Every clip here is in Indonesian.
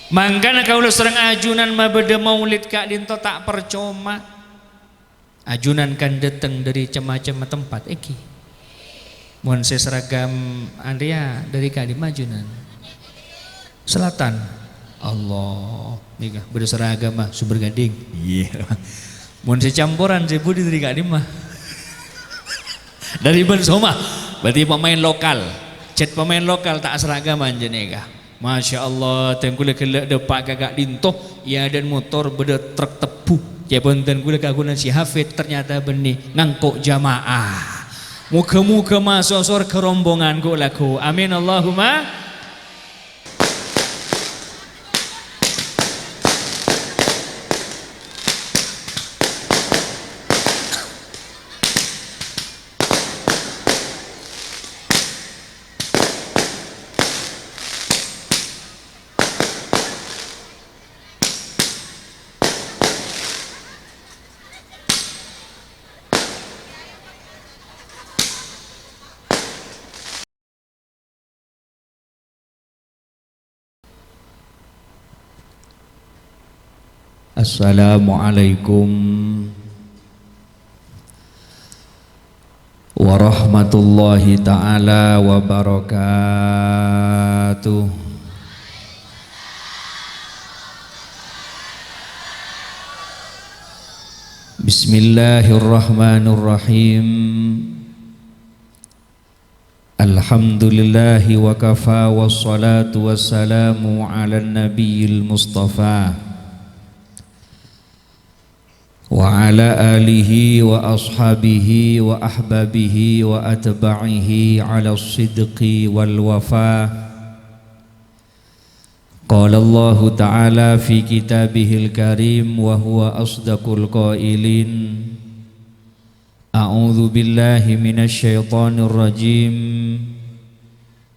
Mangkana kaulah serang ajunan ma beda maulid kak dinto tak percuma. Ajunan kan datang dari macam-macam tempat iki. Mohon saya seragam Andrea dari kak di majunan. Selatan. Allah, nih beda seragam mah Sumber Gading. Iya. Mohon saya campuran saya budi dari kak di mah. Dari Ben Soma. Berarti pemain lokal. Cet pemain lokal tak seragam aja nih kak. Masya Allah, tengkule kelak depak kakak dintoh, ya dan motor beda truk tebu. Ya pun tengkule kagunan si Hafid ternyata benih ngangkuk jamaah. Muka-muka masuk surga rombongan ku laku. Amin Allahumma. Assalamualaikum warahmatullahi ta'ala wabarakatuh. Bismillahirrahmanirrahim. Alhamdulillahi wa kafa wassalatu wassalamu ala nabiyil mustafa wa ala alihi wa ashabihi wa ahbabihi wa atba'ihi ala sidqi wal wafa. Qala Allah ta'ala fi kitabihil karim wa huwa asdaqul qailin. A'udzu billahi minasy syaithanir rajim.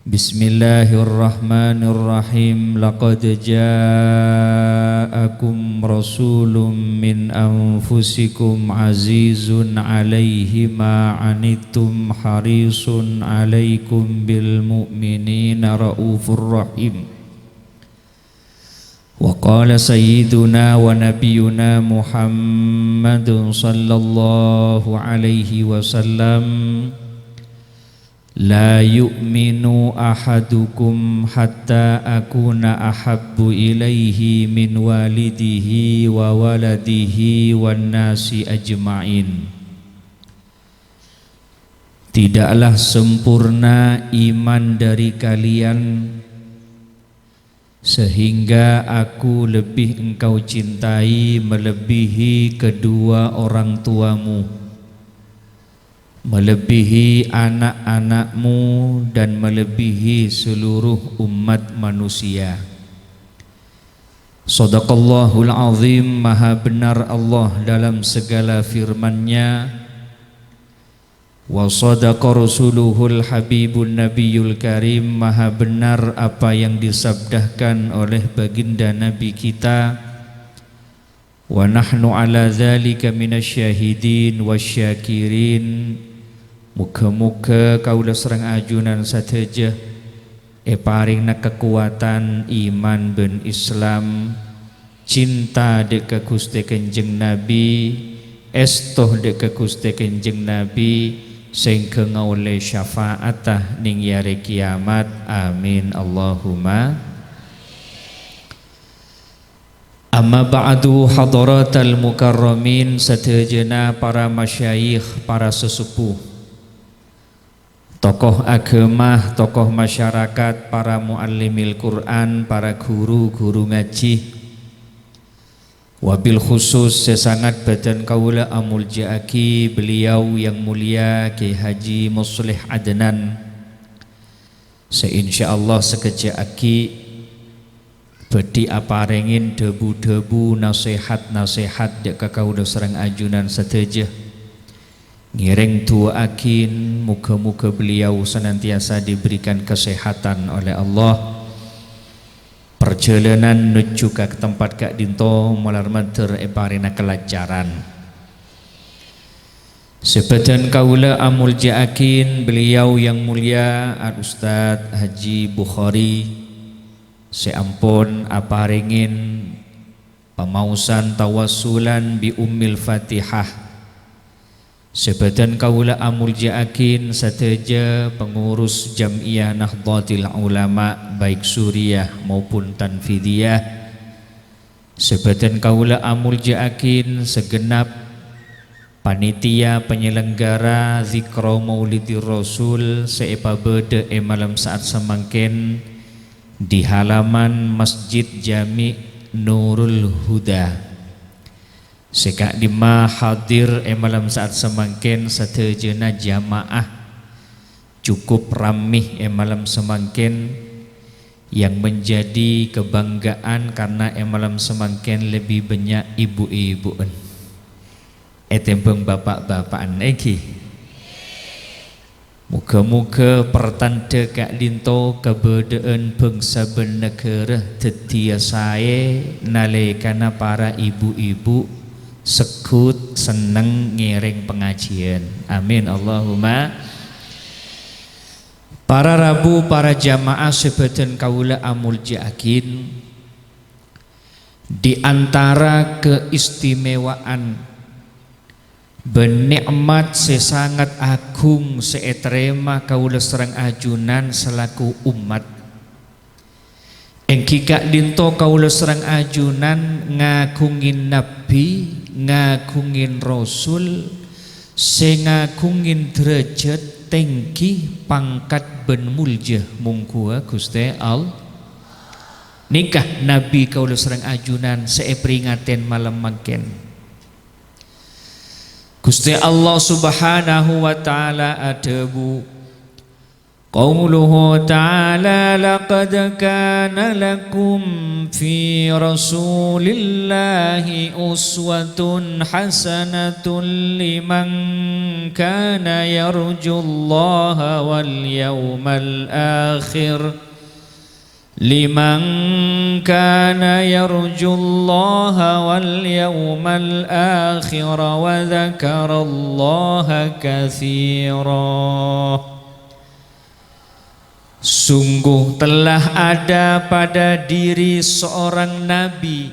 Bismillahirrahmanirrahim. Laqad ja'akum rasulun min anfusikum azizun 'alaihi ma 'anittum harisun 'alaikum bil mu'minina raufur rahim. Wa qala sayyiduna wa nabiyyuna Muhammadun sallallahu alaihi wasallam, la yu'minu ahadukum hatta akuna ahabbu ilaihi min walidihi wa waladihi wan nasi ajma'in. Tidaklah sempurna iman dari kalian sehingga aku lebih engkau cintai melebihi kedua orang tuamu, melebihi anak-anakmu, dan melebihi seluruh umat manusia. Shadaqallahul azim. Maha benar Allah dalam segala firman-Nya. Wa sadaqa rasuluhul habibun nabiyul karim. Maha benar apa yang disabdakan oleh baginda Nabi kita. Wa nahnu ala dzalika minasyahidin wasyakirin. Muka-muka kaulah serang ajunan sateja paringna kekuatan iman ben Islam, cinta dek ke Gusti Kanjeng Nabi, estoh dek ke Gusti Kanjeng Nabi, sehingga ngaule syafaatah ning yare kiamat. Amin Allahumma. Amma ba'du hadaratal mukarramin, satejana para masyayikh, para sesepuh, tokoh agama, tokoh masyarakat, para muallimil Quran, para guru-guru ngaji. Wabil khusus sesangat badan kaula amuljaaki beliau yang mulia Kiai Haji Muslih Adnan. Seinsyaallah sekejap aki bedi aparengin debu-debu nasihat-nasihat dek kaula serang ajunan sateja. Ngiring doakin muga-muga beliau senantiasa diberikan kesehatan oleh Allah. Perjalanan menuju ke tempat Kak Dinto molar mater parina kelancaran. Sebadan kaula amul jaakin beliau yang mulia Al Ustadz Haji Bukhari Seampun aparingin pamausan tawassulan bi ummil Fatihah. Sebadan kaula amuljaakin sateja pengurus Jam'iyah Nahdlatul Ulama baik Suriah maupun Tanfidiyah. Sebadan kaula amuljaakin segenap panitia penyelenggara zikra Maulidir Rasul seepabede malam saat semangken di halaman Masjid Jami Nurul Huda. Sekak dima hadir malam saat semangken satejena jamaah cukup ramih malam semangken yang menjadi kebanggaan karena malam semangken lebih banyak ibu-ibuan etempeng bapak-bapakan eki. Muka-muka pertanda kak linto kebedaan bangsa bernegara tetia saya nalekana para ibu-ibu sekut seneng ngiring pengajian. Amin Allahumma. Para rabu, para jamaah sebadan kaula amuljaakin, di antara keistimewaan benikmat sesangat agung seetrema kaula serang ajunan selaku umat engkika linto kaula serang ajunan ngagungin nabi, ngagungin rasul, sengagungin derajat tinggi pangkat ben mulja mungkua Gusti Allah. Nikah nabi kaula serang ajunan seeperingaten malam mangken. Gusti Allah Subhanahu wa taala adabu qauluhu ta'ala laqad kana lakum fi rasulillahi uswatun hasanatun liman kana yarjullaha wal yawmal akhir liman kana yarjullaha wal yawmal akhir wa dzakarallaha katsira. Sungguh telah ada pada diri seorang nabi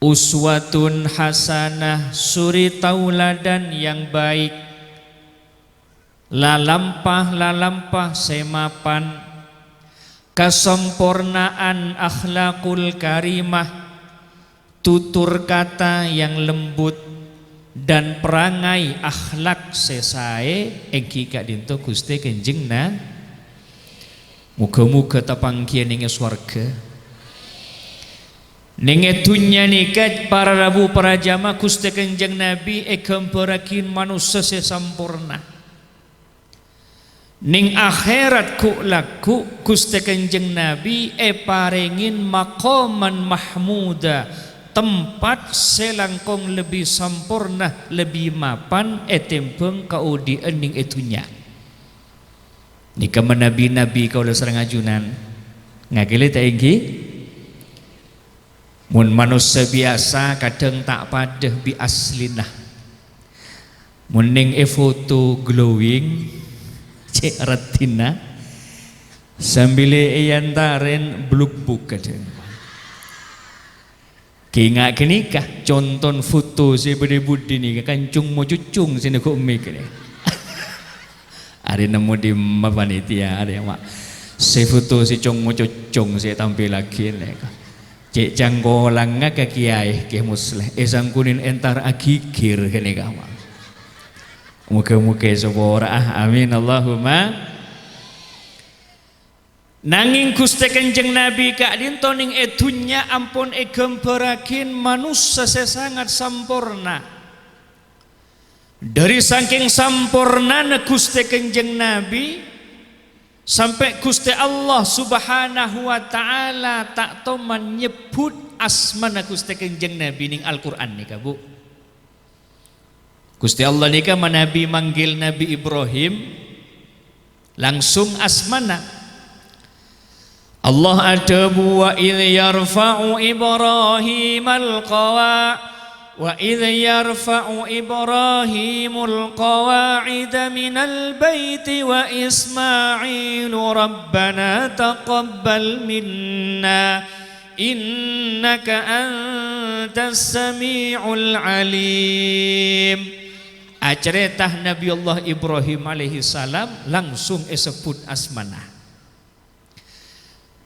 uswatun hasanah, suri tauladan yang baik, lalampah semapan, kesempurnaan akhlakul karimah, tutur kata yang lembut dan perangai akhlak sesae engki kak dinto Gusti Kanjeng na muga-muga tapangkian ning swarga ning dunya nikat para rabu para jamaah Gusti Kanjeng Nabi gambarakin manusia sesampurna. Ning akhirat ku laku Gusti Kanjeng Nabi paringin maqaman mahmuda, tempat selangkong lebih sempurna, lebih mapan etempeng kaudian ning etunya. Nika menabi-nabi kaula sareng ajunan ngagele ta engki mun manusia biasa kadang tak padah bi aslinah mun ning foto glowing cek retina sambil yantaren bluk-buk kadang kinga kenikah conton foto si budi ni kancung mo cucung sini ko mik ni hari nemu di panitia ada yang mak si foto si cong mo cucung si tampil lagi ni cek janggolang ke kiai ke musleh sangkunin entar agikir kene ka mak muka-muka seborah amin Allahumma. Nanging Gusti Kanjeng Nabi kak dinto ning edunya ampun gambarakin manusia sesangat sampurna. Dari saking sampurnana Gusti Kanjeng Nabi sampai Gusti Allah Subhanahu wa taala tak tau menyebut asmana Gusti Kanjeng Nabi ning Al-Qur'an nika Bu. Gusti Allah nika Nabi manggil Nabi Ibrahim langsung asmana. Allah adabu wa idh yarfa'u Ibrahim al-qawa wa idh yarfa'u Ibrahimul qawa'ida minal baiti wa Ismailu rabbana taqabbal minna innaka antas sami'ul alim. Aceretah Nabi Allah Ibrahim alaihi salam langsung sebut asmana.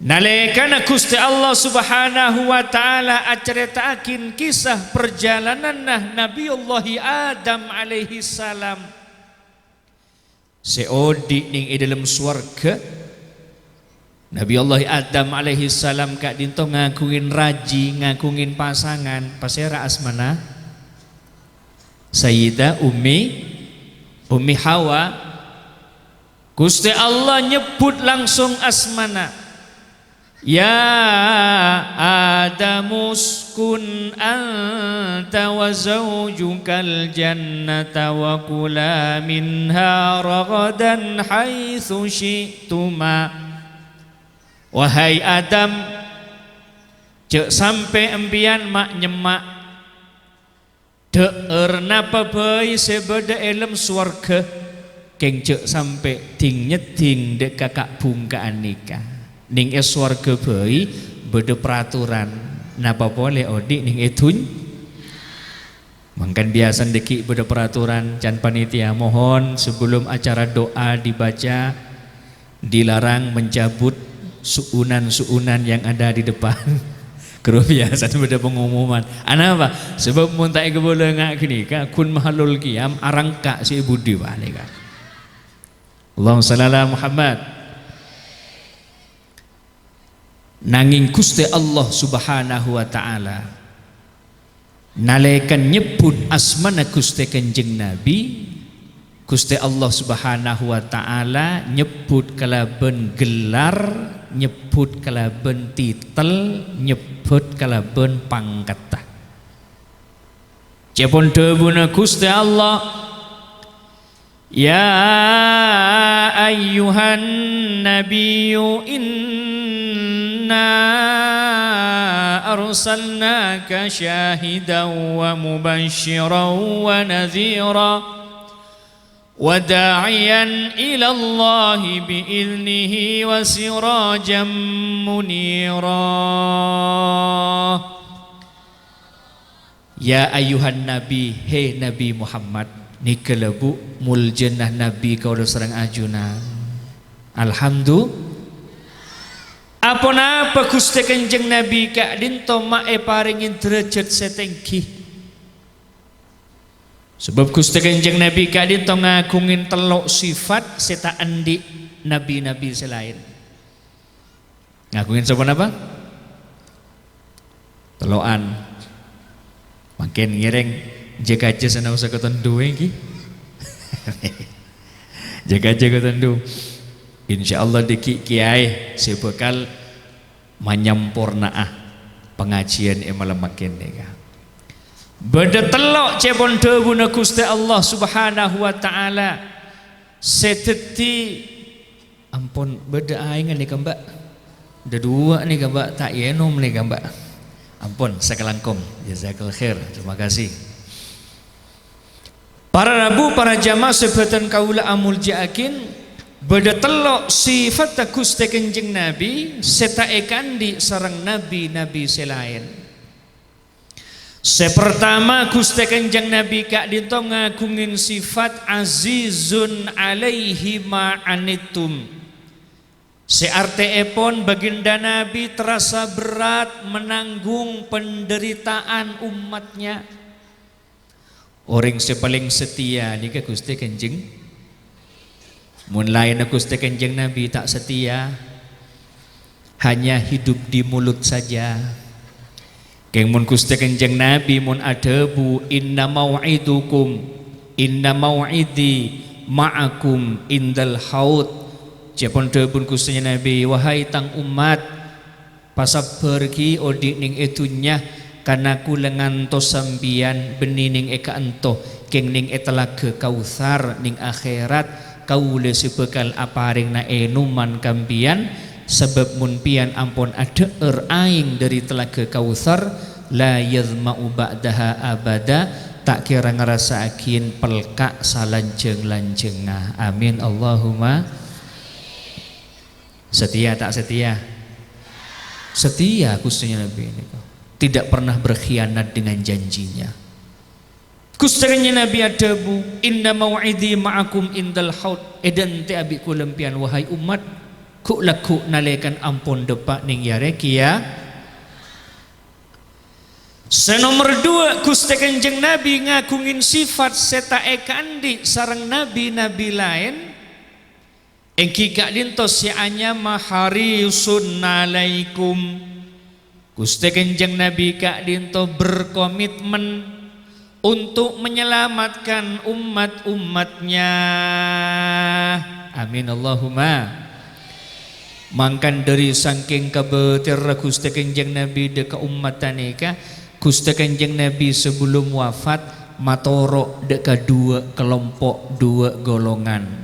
Nalekana Gusti Allah Subhanahu wa taala aceritakeun kisah perjalanan Nabi Allah Adam alaihi salam. Seodi ning dalam surga Nabi Allah Adam alaihi salam kak dinto ngakungin raji, ngakungin pasangan, pasera asmana Sayyidah Ummi Hawa. Gusti Allah nyebut langsung asmana. Ya Adam uskun anta wa zawjukal jannata wa kula minha ragadan haitsu syi'tuma. Wahai Adam, cek sampai empian mak nyemak deur napa bae sebeda elem swarga keng cek sampai ting nyeting dek kakak bungkaan nikah. Ning swarga bayi beda peraturan napa boleh odik ning etuny mangkan biasa deki beda peraturan can panitia mohon sebelum acara doa dibaca dilarang mencabut suunan-suunan yang ada di depan. Kero biasa beda pengumuman ana apa sebab mun tak boleh ngak gini ka kun mahalul qiyam arangka si budi wale ka. Allahumma shalli ala Muhammad. Nanging Gusti Allah Subhanahu wa taala nalekan nyebut asmana Gusti Kanjeng Nabi, Gusti Allah Subhanahu wa taala nyebut kalaben gelar, nyebut kalaben titel, nyebut kalaben pangkat. Cepon dewuna Gusti Allah, ya ayyuhan nabiyyu arsalnaka syahidan wa mubasysyiran wa nadhira wa da'iyan ila Allah bi'iznihi wa sirajan munira. Ya ayuhan nabi, he Nabi Muhammad nikelebu muljenah nabi kaulah serang ajunan. Alhamdulillah. Apa Gusti Kanjeng Nabi kak dinto mae paringin derajat setengki. Sebab Gusti Kanjeng Nabi kak dinto ngagungin telok sifat seta andi nabi-nabi selain. Ngagungin sopan apa? Telokan. Makin ngireng jaga aja sana usah ketendu iki. Jaga aja ketendu. Insyaallah deki kiai sebekal manyampurnaah pengajian malam makin deka. Beda telok cepon dewuna Gusti Allah Subhanahu wa taala seteti ampun beda aing nih Mbak. Ada dua nih Mbak tak yenom nih Mbak. Ampun sakalangkong. Jazakallahu khair. Terima kasih. Para rabu para jamaah sebatan kaula amul jaakin beda telok sifat Gusti Kanjeng Nabi seta ekandi sareng nabi-nabi selain. Sepertama Gusti Kanjeng Nabi kak dinto ngagungin sifat azizun alaihi ma'anitum. Searteepon baginda Nabi terasa berat menanggung penderitaan umatnya. Orang sepaling setia nika Gusti Kanjeng. Mun lain Gusti Kanjeng Nabi tak setia, hanya hidup di mulut saja. Keng mun Gusti Kanjeng Nabi mun adabu inna mau'idi ma'akum indal haud. Cepon debun Gusti Nabi wahai tang umat pasabar ki odi ning etunya kana kulengan to sambian benining eka ento keng ning etelaga kautsar ning akhirat. Kaule sebekal aparing na enuman kampian sebab mun pian ampun ada aing dari telaga kautsar la yazma'u ba'daha abada, tak kira ngerasaakin pelka salanjeng-lanjengah. Amin Allahumma. Setia tak setia? Setia khususnya Nabi ini, tidak pernah berkhianat dengan janjinya. Khususnya Nabi adabu, inna mau'idi ma'akum indal haud, edan te abi kulempian wahai umat, ku laku nalekan ampun depak ning yare kia. Senomor 2, Gusti Kanjeng Nabi ngagungin sifat seta ekandi sareng nabi-nabi lain. Engki gak dintos sianya mahariusun alaikum. Gusti Kanjeng Nabi gak dinto berkomitmen untuk menyelamatkan umat-umatnya. Amin Allahumma. Mangkan dari saking kabetir Gusti Kanjeng Nabi deka ummatan ika, Gusti Kanjeng Nabi sebelum wafat matoro deka 2 kelompok, 2 golongan.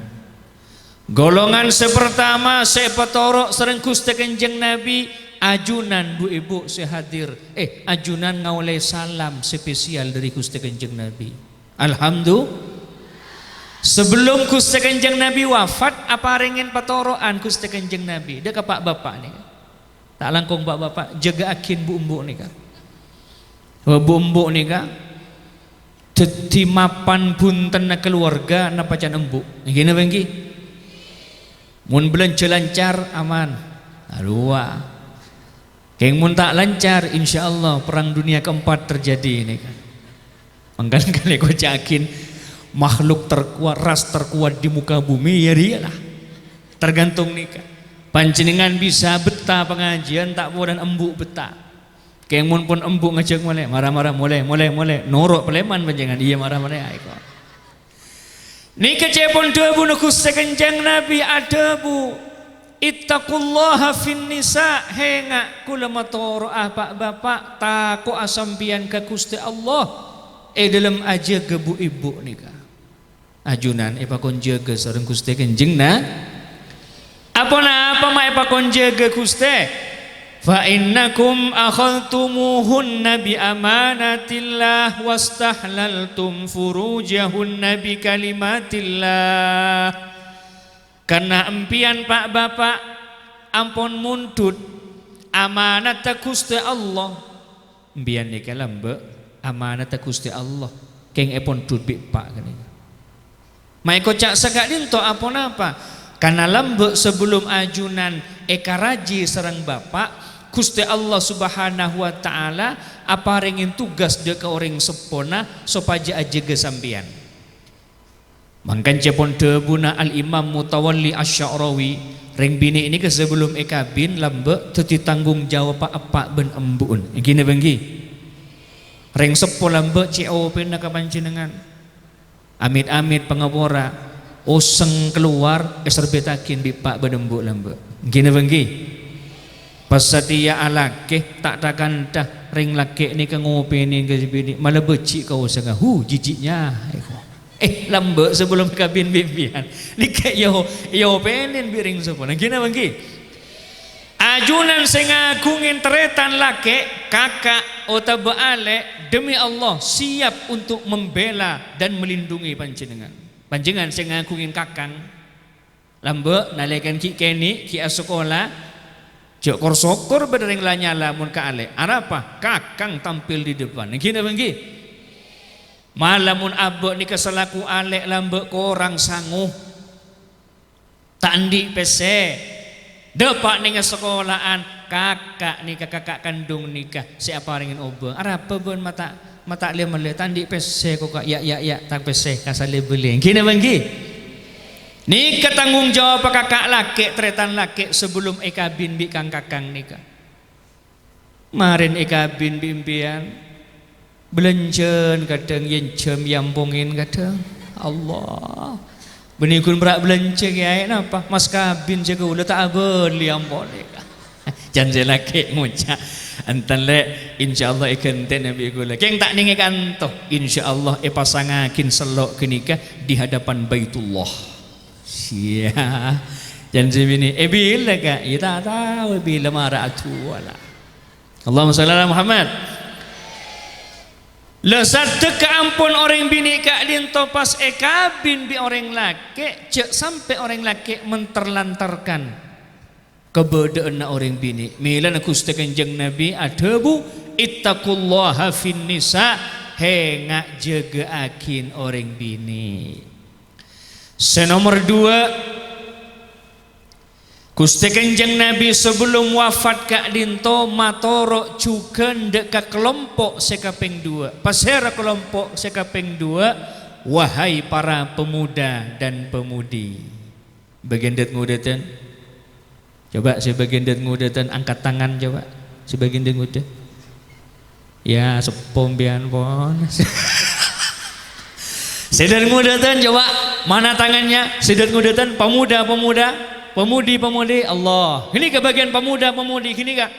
Golongan sepertama sepatoro sering Gusti Kanjeng Nabi ajunan bu ibu sehadir. Ajunan ngaulai salam spesial dari Gusti Kanjeng Nabi. Alhamdulillah. Sebelum Gusti Kanjeng Nabi wafat, apa ringin patoroan Gusti Kanjeng Nabi deka pak bapak nih. Tak langkung pak bapak jaga akin bu umbu nih kak. Bu nih kak, jadi mapan bunten keluarga napa can embu. Gini bangki, mun belanja lancar aman. Aduh, keng mun tak lancar, insya Allah perang dunia keempat terjadi ini kan. Mangkan kali kau cakin makhluk terkuat, ras terkuat di muka bumi ya dia lah. Tergantung nih kan. Panjenengan bisa betah pengajian tak mau dan embu betah. Keng pun embu ngajak mulai marah-marah mulai norok peleman panjenengan iya marah-marah aiko. Nika cepon debu Gusti Kanjeng Nabi adabu ittaqullaha fin nisa henga kula matoro pak bapak tako asampian ka Gusti Allah dalam aja gebu ibu nika. Ajunan epakon jaga sareng Gusti Kanjeng na apa ma epakon jaga Gusti. Fa innakum akhadtumuhunna bi amanatillah wastahlaltum furujahunna bi kalimatillah. Karena empian pak bapak ampun muntut amanat Gusti Allah. Empian nika lambe amanat Gusti Allah. Keng epon duduk pak kene. Mai kocak sagak dinto apon apa? Karena lambe sebelum ajunan ekaraji serang bapak Gusti Allah Subhanahu wa taala apa ringin tugas deka orang sepona sopaja aja gesampian. Mangkan cepon debuna al Imam Mutawalli Asy-Sya'rawi ring bini ini ke sebelum ekabin lambe teti tanggung jawab apa ben embun. Gini bangki. Ring sepo lambe CO pena ka panjenengan. Amit-amit pengapora oseng keluar eserbetakin di pak ben embuk lambe. Gini bangki. Pas setia alake tak takkan dah ring laki ni ke ngopi ni ke bini malah becik kau sangat jijiknya lambe sebelum kabin bibian ni kayak yo penin biring sepon gina bangki ajunan sengagungin teretan laki kakak atau baale demi Allah siap untuk membela dan melindungi panjenengan sengagungin kakang lambe nalekan ki keni ki sekolah jokor sokor berdering lanyala mun ka ale apa kakang tampil di depan gini bangki malamun abok ni keselaku ale lambe korang sanguh tak andi pese depak ning sekolahan kakak ni kakak kandung nikah siapa ringin obeng apa ben mata le mele tandi pese kok ya tak pese kasale beli gini bangki nika tanggung jawab kakak laki tretan laki sebelum ekabin bi kang kakang nika. Marin ekabin bimpian belenjen kadang yen jam yampungin kadang Allah. Benikun berak belanje ya napa mas kabin jaga ulah tak beli ampun nika. Janji laki ngucap antan le insyaallah ikan ten nabi gula. Keng tak ningi kanto insyaallah pasangakin selok kenika di hadapan Baitullah. Sia janji bini bila kak ya tak tahu bila marah tu wala Allahumma shalli ala Muhammad Lesat ke ampun orang bini kak dinto pas kabin bi orang laki cek sampai orang laki menterlantarkan kebedaan orang bini. Milan aku Kanjeng Nabi ada bu ittaqullaha fin nisa hengak jaga akin orang bini. Senomor 2 Gusti Kanjeng Nabi sebelum wafat kak dinto matoro cuken dek kelompok sekaping 2. Pasera kelompok sekaping 2, wahai para pemuda dan pemudi. Bagian det ngudatan. Coba sebagian det ngudatan angkat tangan coba. Sebagian det ngudat. Ya sepombian pon. Sedar ngudatan coba mana tangannya? Sedar ngudatan pemuda-pemuda. Pemudi-pemudi Allah. Ini ke bagian pemuda-pemudi gini kak.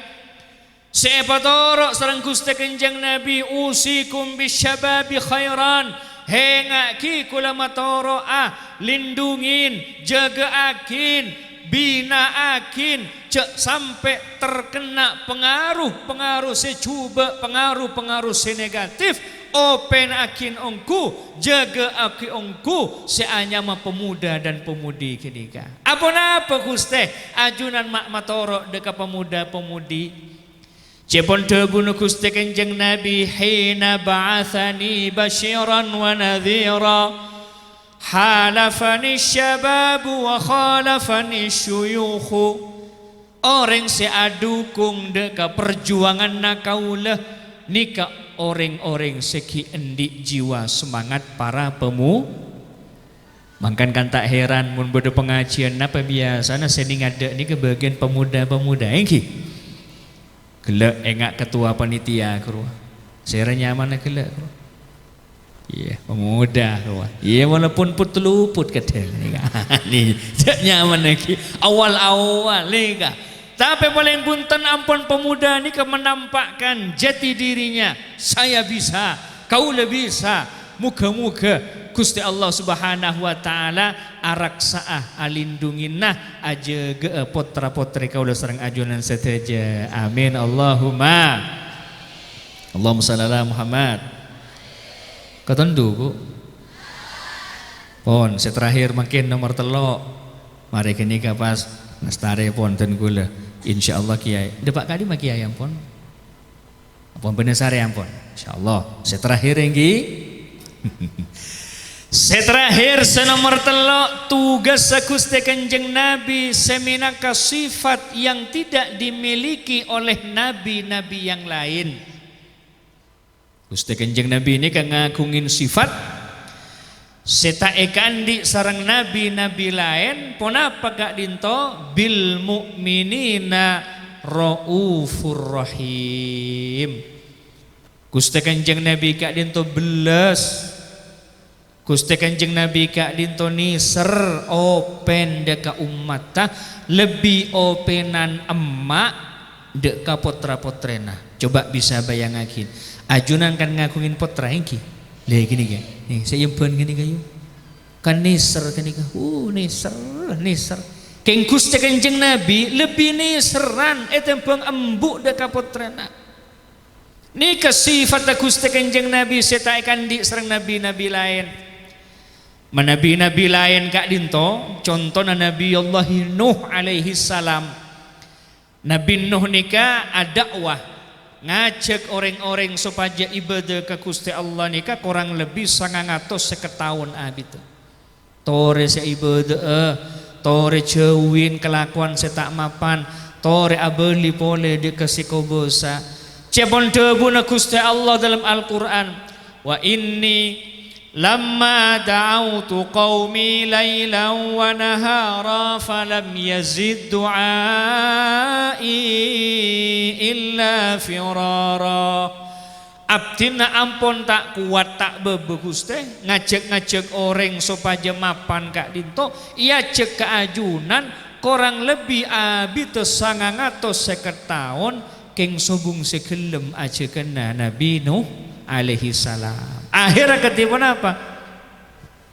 Sepatoro sareng Gusti Kanjeng Nabi usikum bisyababi khairan. Hengaki kula matoro lindungin, jaga akin, bina akin cek sampai terkena pengaruh secuba, pengaruh senegatif. Open akin ongku, jaga aki ongku, seanya ma pemuda dan pemudi kenika. Apa Gusti ajunan mak matoro deka pemuda pemudi. Cepon tegunu Gusti Kanjeng Nabi hina ba'athani basyiran wa nadhira halafani syababu wa khalafani syuyukhu. Orang seadukung deka perjuangan nakaulah nika orang-orang seki endik jiwa semangat para mangkan kan tak heran mun bodo pengajian napa biasana seni ngada ni ke bagian pemuda-pemuda engki gelek engak ketua panitia kru sera nyaman gelek kru iya pemuda kru iya walaupun put luput kedel ni nyaman lagi awal-awal ni kah. Tapi paling punten ampun pemuda ini menampakkan jati dirinya. Saya bisa, kau lebih bisa. Muka-muka Gusti Allah Subhanahu wa taala araksaah alindunginna aja ge potra-potri kaula sareng ajunan seteja. Amin Allahumma. Allahumma shalli ala Muhammad. Ketendu Bu. Pon seterakhir makin nomor 3. Mari kini kapas nastare ponten kula. Insyaallah kiai. Depak kali mak kiai ampun. Apa bener sare ampun. Insyaallah. Seterakhir enggi. Seterakhir senomor 3 tugas Gusti Kanjeng Nabi seminaka sifat yang tidak dimiliki oleh nabi-nabi yang lain. Gusti Kanjeng Nabi ini kan ngagungin sifat seta ekandi sarang nabi-nabi lain ponapa gak dinto bil mu'minina raufur rahim. Gusti Kanjeng Nabi kak dinto belas. Gusti Kanjeng Nabi kak dinto niser open deka ummata lebih openan emak deka potra-potrena. Coba bisa bayangakin ajunan kan ngakungin potra engki lihat gini kan, nih saya pun gini kayu, kan niser gini kan, niser. Keng Gusti Kanjeng Nabi lebih niseran, etempeng embuk deka potrena. Nih kesifat Gusti Kanjeng Nabi setaikan di serang nabi-nabi lain. Nabi-nabi lain kak dinto, contohnya Nabi Allah Nuh alaihi salam. Nabi Nuh nika adakwah. Ngajak orang-orang supaya ibadah ke Gusti Allah nikah kurang lebih 950 tahun abit. Tore se ibadah, tore jauhin kelakuan setak mapan, tore abeli pole di kesikobosa. Cepon debuna Gusti Allah dalam Al-Quran. Wa inni lamma da'autu qaumi laylan wa nahara falam yazid du'ai illa firara. Abdina ampun tak kuat tak bebegus teh ngajak-ngajak orang supaya mapan kak dinto ia cek keajunan korang lebih abit 950 tahun keng sobung sekelem aja kena Nabi Nuh alaihi salam. Akhirnya ketipan apa?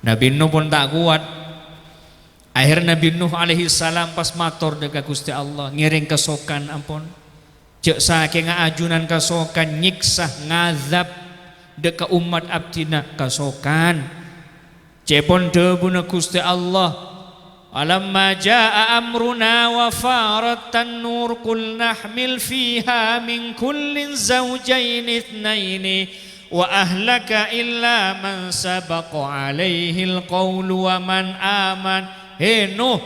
Nabi Nuh pun tak kuat. Akhirnya Nabi Nuh alaihi salam pas matur dekat Gusti Allah ngiring kesokan ampun. Cek saking ajunan kesokan nyiksa ngazab deka umat abdina kasokan cepon debuna Gusti Allah alamma jaa amruna wa farat tanur qul nahmil fiha min kullin zawjayn itsnaini wa ahlaka illa man sabaqa alaihi alqawlu wa man aman. Nuh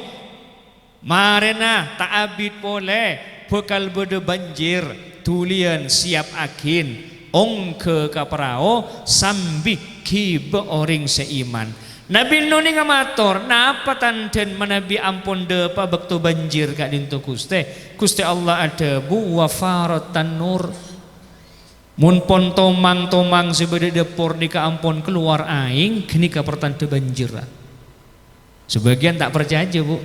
marena ta'abid boleh bekal bede banjir tulian siap akin ong ke kaprao sambi kibe orang seiman. Nabi Nuh ni ngamator napa tanten manabi ampun depa bekto banjir kak dinto Gusti Allah ada bu wafarat tanur mun pon tomang sebede depor ni ka ampun keluar aing kini ka pertante banjir. Sebagian tak percaya aja bu.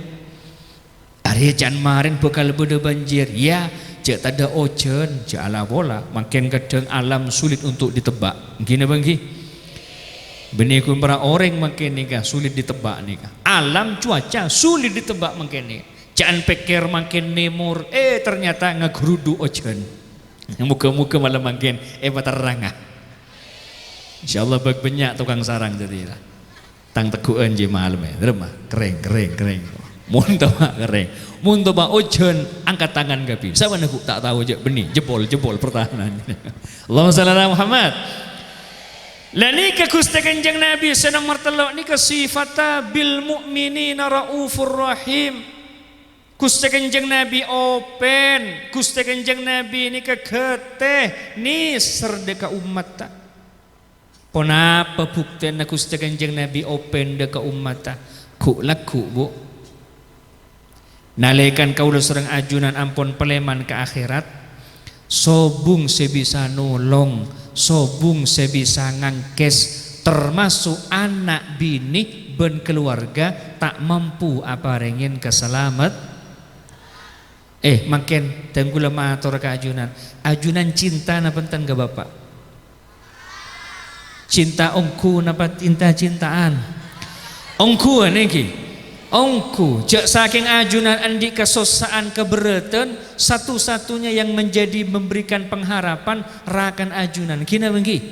Hari can marin bekal bede banjir ya. Cek tada ojen, cek ala bola, makin kadang alam sulit untuk ditebak. Gini bangki, benih kumpara orang makin nikah sulit ditebak nikah. Alam cuaca sulit ditebak makin nih. Jangan pikir makin nemur, ternyata ngagerudu ojen. Muka-muka malah makin terangah. Insyaallah bag banyak tukang sarang jadi lah. Tang teguan je malam remah, kering. Mun kering, mun toba ojen angkat tangan gapi. Sama aku tak tahu aja benih jebol pertahanan. Allahumma shalli ala Muhammad. Lah nika Gusti Kanjeng Nabi senang martelok nika sifata bil mukminina raufur rahim. Gusti Kanjeng Nabi open, Gusti Kanjeng Nabi nika geteh ni serdeka umat ta. Ponapa buktian Gusti Kanjeng Nabi open deka umat ta? Ku laku bu. Nalekan kaulah serang ajunan ampun peleman ke akhirat sobung sebisa nolong sobung sebisa ngangkes termasuk anak bini ben keluarga tak mampu apa ringin keselamat makin tenggula matur ke ajunan cinta na penting ke bapak cinta ongku napa cintaan ongku niki ongku cek saking ajunan andi kesosaan keberatan satu-satunya yang menjadi memberikan pengharapan rakan ajunan kina bengki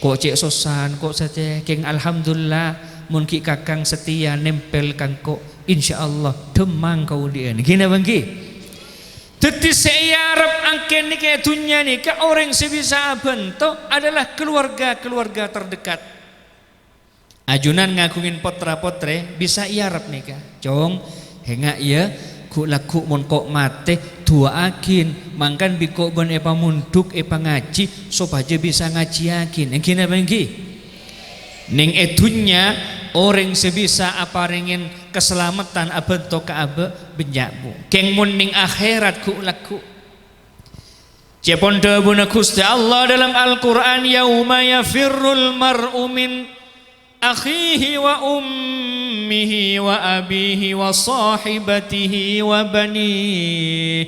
kok cek sosan kok saja keng alhamdulillah mungkin kakang setia nempel kangko insyaallah demang kau dia kina bengki teti seyarap angken ni kayak dunia ni ke orang sebisa bentuk adalah keluarga terdekat. Ajunan ngakungin potra-potre bisa iarap nih kak cong hengak ya ku laku mon kok mate tua akin mangkan biko bon epa munduk epa ngaji sopaja bisa ngaji akin yang kina bangki ning etunya orang sebisa apa ringin keselamatan abentok ke abe benyabu keng mun ning akhirat ku laku cepon debuna Gusti Allah dalam Al-Quran yauma yafirrul mar'u min akhihi wa ummihi wa abihi wa sahibatihi wa banihi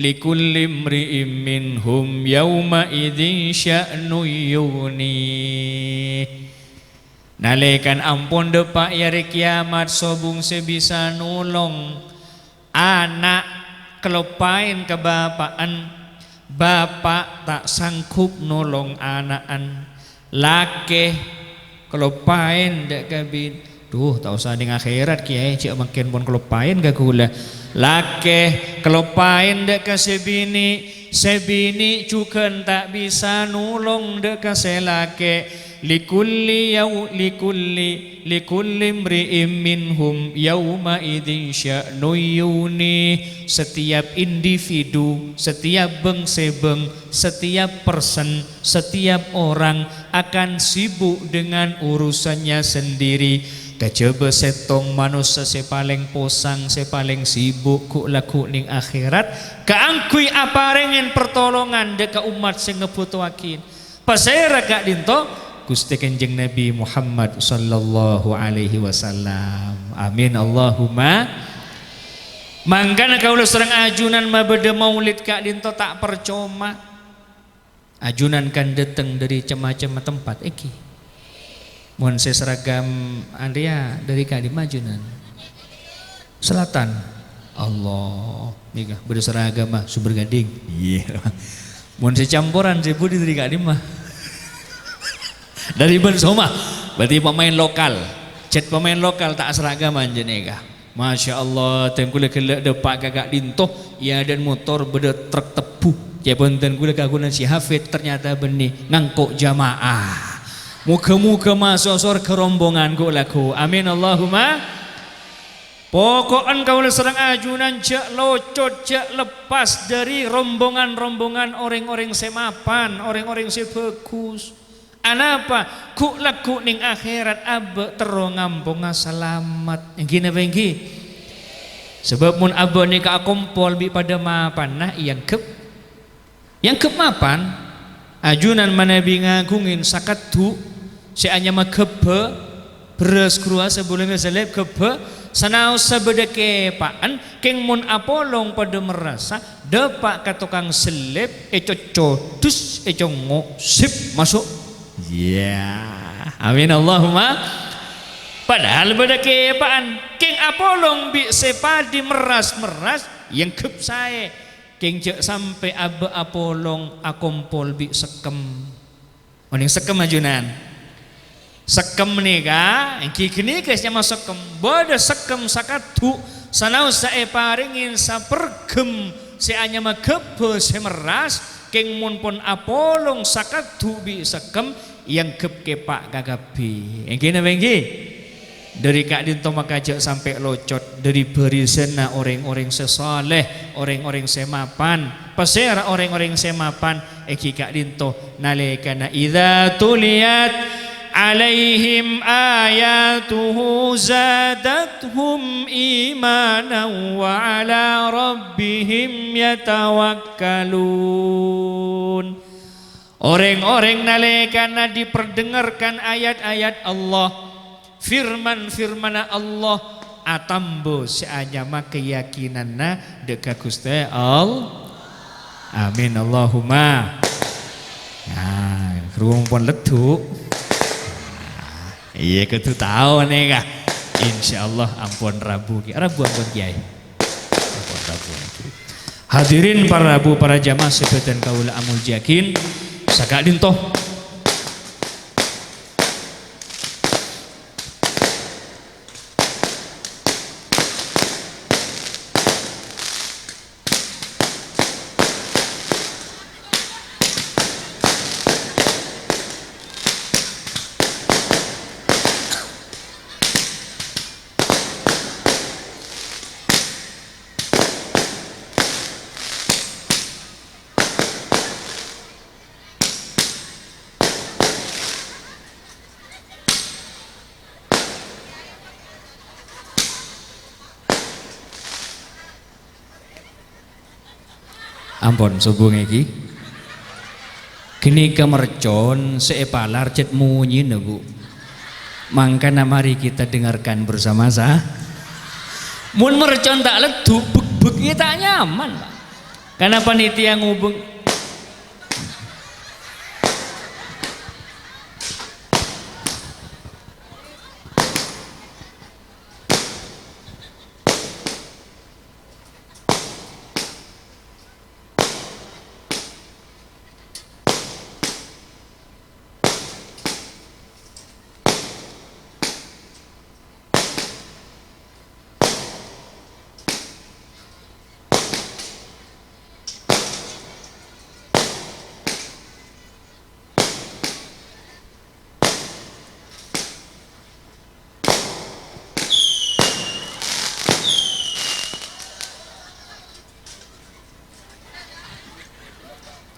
likulli imri'in minhum yawma idzin sya'nu yughni. Nalekan ampun depak hari kiamat sobung sebisa nulong anak kelopain kebapaan bapak tak sanggup nolong anakan laki kelopain dek kabin tak usah ning akhirat kiai cik makin pun kelopain gak gula laki kelopain dek ka sebini cukan tak bisa nulong dek ka selake likulli imri'in minhum yauma idzin sya'nu yughni. Setiap individu, setiap bengsebeng, setiap person, setiap orang akan sibuk dengan urusannya sendiri. Kejaba setong manusia sepaling posang, sepaling sibuk ku laku ning akhirat. Kaangkui apa rengen pertolongan deka umat sing ngebutuhakin. Pasera kak dinto Gusti Kanjeng Nabi Muhammad sallallahu alaihi wasallam. Amin Allahumma. Mangkana kaula serang ajunan mabede maulid kak dinto tak percuma. Ajunan kan datang dari macam-macam tempat iki. Mohon saya seragam Andrea dari Kadim ajunan. Selatan. Allah. Nih berseragam mah Sumber Gading. Iya. Mohon saya campuran saya budi dari Kadim mah. Dari Bensoma, berarti pemain lokal. Cet pemain lokal tak seragaman jenega. Masya Allah, tengkule kelak depak gagak dintoh, ya dan motor beda truk tepu. Cepon tengkule kagunan si Hafid ternyata benih ngangkuk jamaah. Muka-muka masuk surga rombongan ku laku. Amin Allahumma. Pokoknya kau serang ajunan jak locot jak lepas dari rombongan-rombongan orang-orang semapan, orang-orang sebagus. Anapa ku laku ning akhirat abe terong ngampung selamat. Gini bengki. Sebab mun abe ni ka kompol bi pada mapan nah yang kep mapan ajunan mana bi ngagungin sakatu si anya makebe beres krua sebelum seleb kebe sanau sebedeke paan keng mun apolong pada merasa depak ka tukang seleb codus ngosip masuk. Ya, amin Allahumma. Padahal bedake apaan? King apolong bi sepadi meras yang kep saya. King cek sampai abe apolong akompol bi sekem. Oning sekem ajunan. Sekem nih ka, kini kesnya masuk sekem. Bodoh sekem sakatu sanau sae paringin sapergem si anya magebe semeras. King mun pon apolong sakatu bi sekem yang kep kepak gagapi. Yang kena bengki dari kak dinto makajak sampai locot dari berisena orang-orang sesoleh, orang-orang semapan, pasera orang-orang semapan. Eki kak dinto nalekana idza tuliyat alaihim ayatuhu zadatuhum imanan wa ala rabbihim yatawakkalun. Orang-orang nalekana diperdengarkan ayat-ayat Allah, firman Allah atambo seanyama keyakinanna deka Gusti Allah. Amin Allahumma. Nah, ruang pon letuk. Iya ketu tahu nih kak. Insyaallah ampun Rabu ampun Kiai. Ampun Rabu. Hadirin para Rabu para jamaah sepetan kaula amul yakin sakak dintoh. Ampun subuh iki kini kemercon seepalar cet munyi nebu mangkana mari kita dengarkan bersama-sama. Mun mercon tak leduk beg-begnya tak nyaman Pak. Karena panitia ngubeng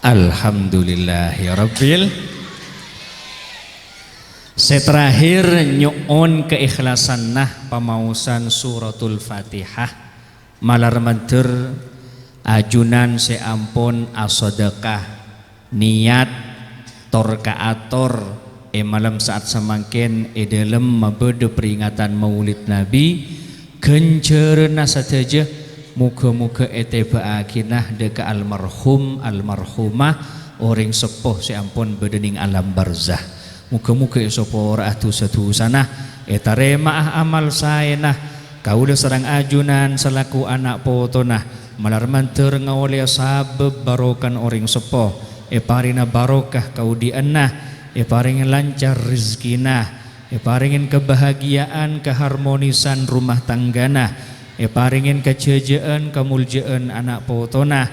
Alhamdulillahirabbil. Seterakhir nyuon keikhlasan nah pamausan suratul Fatihah malar menter ajunan seampun asodekah niat tor kaator malam saat semangkin dalam mabede peringatan Maulid Nabi kencerna sateja muka-muka eteba akinah deka almarhum almarhumah orang sepuh seampun bedening alam barzah. Muka-muka sopor atu satu sana etarema amal saya nah kau dah serang ajunan selaku anak potona malar manter ngawali sabab barokan orang sepuh parina barokah kau di anah paringin lancar rezekina, paringin kebahagiaan, keharmonisan rumah tanggana, paringin kecejaan, kemuljaan anak potona,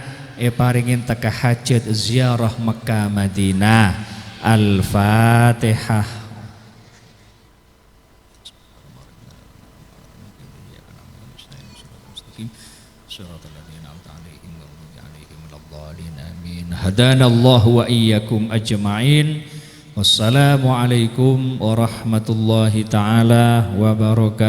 paringin teka hajat ziarah Makkah Madinah. Al-Fatihah. Hadanallahu wa iyyakum ajma'in. Wassalamualaikum warahmatullahi taala wabarakatuh.